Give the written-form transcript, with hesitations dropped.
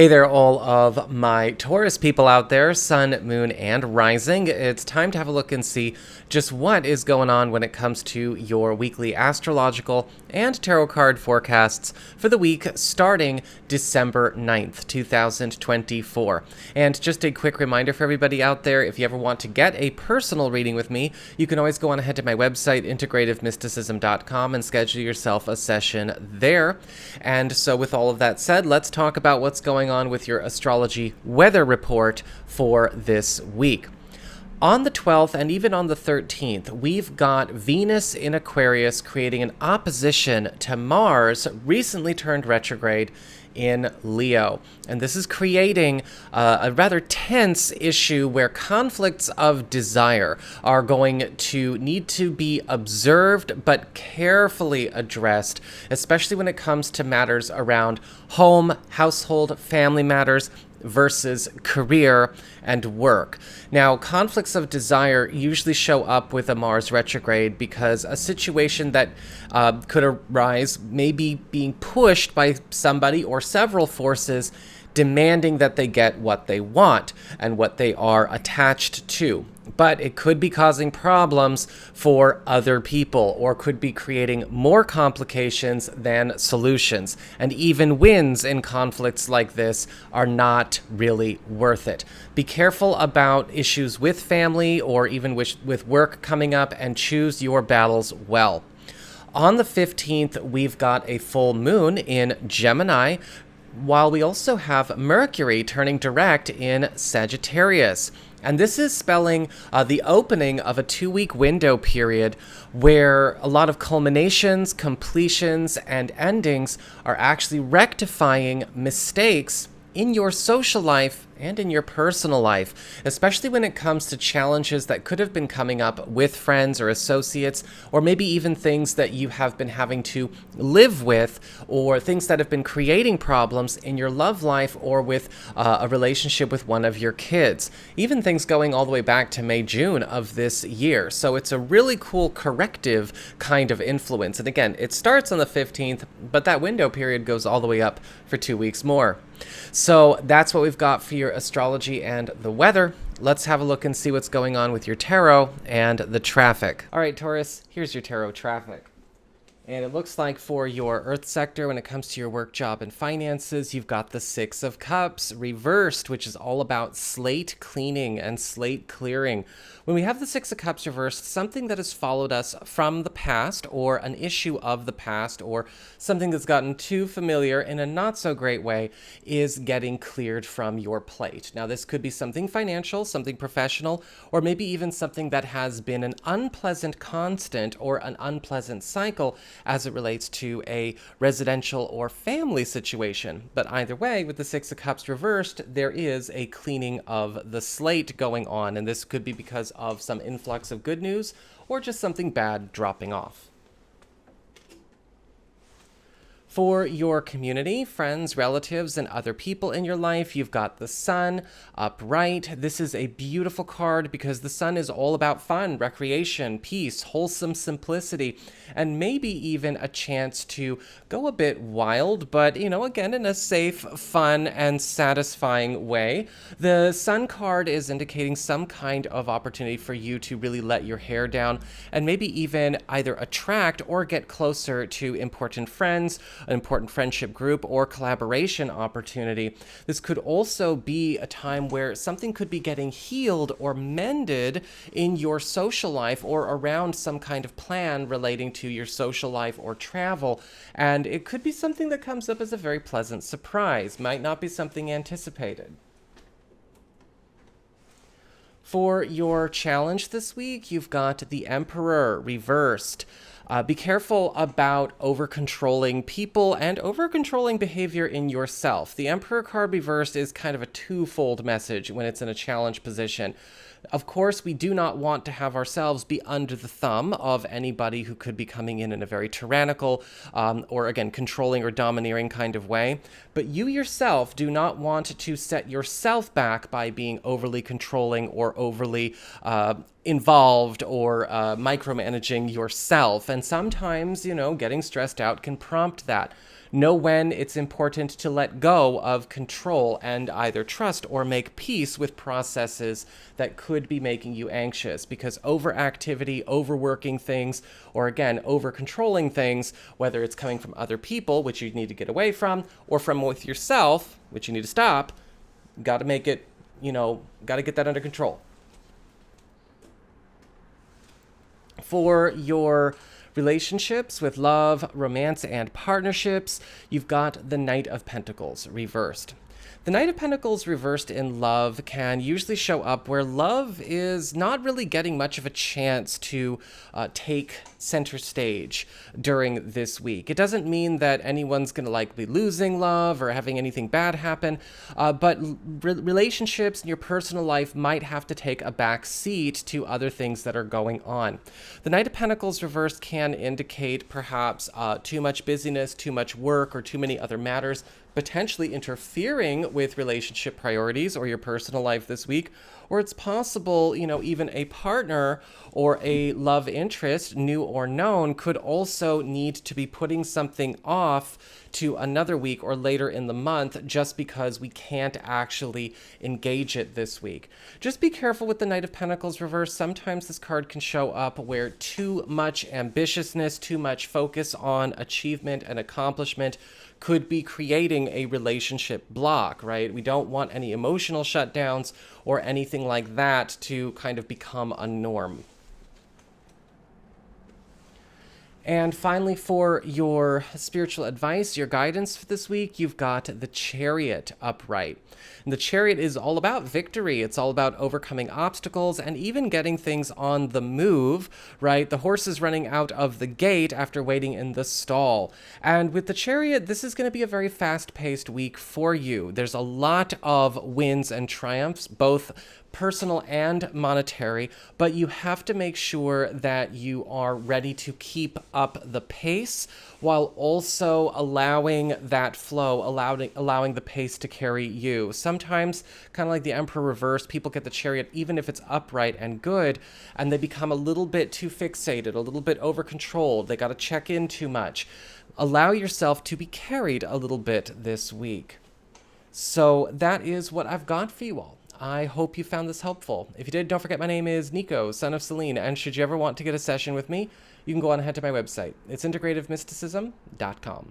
Hey there, all of my Taurus people out there, Sun, Moon, and Rising. It's time to have a look and see just what is going on when it comes to your weekly astrological and tarot card forecasts for the week starting December 9th, 2024. And just a quick reminder for everybody out there, if you ever want to get a personal reading with me, you can always go on ahead to my website, integrativemysticism.com, and schedule yourself a session there. And so with all of that said, let's talk about what's going on with your astrology weather report for this week. On the 12th and even on the 13th, we've got Venus in Aquarius creating an opposition to Mars, recently turned retrograde in Leo. And this is creating a rather tense issue where conflicts of desire are going to need to be observed but carefully addressed, especially when it comes to matters around home, household, family matters versus career and work. Now, conflicts of desire usually show up with a Mars retrograde because a situation that could arise may be being pushed by somebody or several forces demanding that they get what they want and what they are attached to. But it could be causing problems for other people or could be creating more complications than solutions. And even wins in conflicts like this are not really worth it. Be careful about issues with family or even with work coming up, and choose your battles well. On the 15th, we've got a full moon in Gemini, while we also have Mercury turning direct in Sagittarius. And this is spelling the opening of a 2-week window period where a lot of culminations, completions, and endings are actually rectifying mistakes in your social life and in your personal life, especially when it comes to challenges that could have been coming up with friends or associates, or maybe even things that you have been having to live with, or things that have been creating problems in your love life or with a relationship with one of your kids, even things going all the way back to May, June of this year. So it's a really cool corrective kind of influence. And again, it starts on the 15th, but that window period goes all the way up for 2 weeks more. So that's what we've got for your astrology and the weather. Let's have a look and see what's going on with your tarot and the traffic. All right, Taurus, here's your tarot traffic. And it looks like for your Earth sector, when it comes to your work, job, and finances, you've got the Six of Cups reversed, which is all about slate cleaning and slate clearing. When we have the Six of Cups reversed, something that has followed us from the past, or an issue of the past, or something that's gotten too familiar in a not so great way, is getting cleared from your plate. Now, this could be something financial, something professional, or maybe even something that has been an unpleasant constant or an unpleasant cycle as it relates to a residential or family situation. But either way, with the Six of Cups reversed, there is a cleaning of the slate going on, and this could be because of some influx of good news or just something bad dropping off. For your community, friends, relatives, and other people in your life, you've got the Sun upright. This is a beautiful card because the Sun is all about fun, recreation, peace, wholesome simplicity, and maybe even a chance to go a bit wild, but, again, in a safe, fun, and satisfying way. The Sun card is indicating some kind of opportunity for you to really let your hair down and maybe even either attract or get closer to important friends, an important friendship group, or collaboration opportunity. This could also be a time where something could be getting healed or mended in your social life or around some kind of plan relating to your social life or travel. And it could be something that comes up as a very pleasant surprise, might not be something anticipated. For your challenge this week, you've got the Emperor reversed. Be careful about over-controlling people and over-controlling behavior in yourself. The Emperor card reversed is kind of a twofold message when it's in a challenge position. Of course, we do not want to have ourselves be under the thumb of anybody who could be coming in a very tyrannical or, again, controlling or domineering kind of way. But you yourself do not want to set yourself back by being overly controlling or overly involved or micromanaging yourself. And sometimes, getting stressed out can prompt that. Know when it's important to let go of control and either trust or make peace with processes that could be making you anxious, because overactivity, overworking things, or again, over-controlling things, whether it's coming from other people, which you need to get away from, or from with yourself, which you need to stop, got to make it, got to get that under control. For your relationships with love, romance, and partnerships, you've got the Knight of Pentacles reversed. The Knight of Pentacles reversed in love can usually show up where love is not really getting much of a chance to take center stage during this week. It doesn't mean that anyone's going to be losing love or having anything bad happen, but relationships in your personal life might have to take a back seat to other things that are going on. The Knight of Pentacles reversed can indicate perhaps too much busyness, too much work, or too many other matters potentially interfering with relationship priorities or your personal life this week. Or it's possible, even a partner or a love interest, new or known, could also need to be putting something off to another week or later in the month just because we can't actually engage it this week. Just be careful with the Knight of Pentacles reverse. Sometimes this card can show up where too much ambitiousness, too much focus on achievement and accomplishment could be creating a relationship block, right? We don't want any emotional shutdowns or anything like that to kind of become a norm. And finally, for your spiritual advice, your guidance for this week, you've got the Chariot upright. And the Chariot is all about victory. It's all about overcoming obstacles and even getting things on the move, right? The horse is running out of the gate after waiting in the stall. And with the Chariot, this is going to be a very fast-paced week for you. There's a lot of wins and triumphs, both personal and monetary, but you have to make sure that you are ready to keep up the pace while also allowing that flow, allowing the pace to carry you. Sometimes, kind of like the Emperor reverse, people get the Chariot even if it's upright and good, and they become a little bit too fixated, a little bit over-controlled. They got to check in too much. Allow yourself to be carried a little bit this week. So that is what I've got for you all. I hope you found this helpful. If you did, don't forget my name is Nico, son of Celine, and should you ever want to get a session with me, you can go on ahead to my website. It's integrativemysticism.com.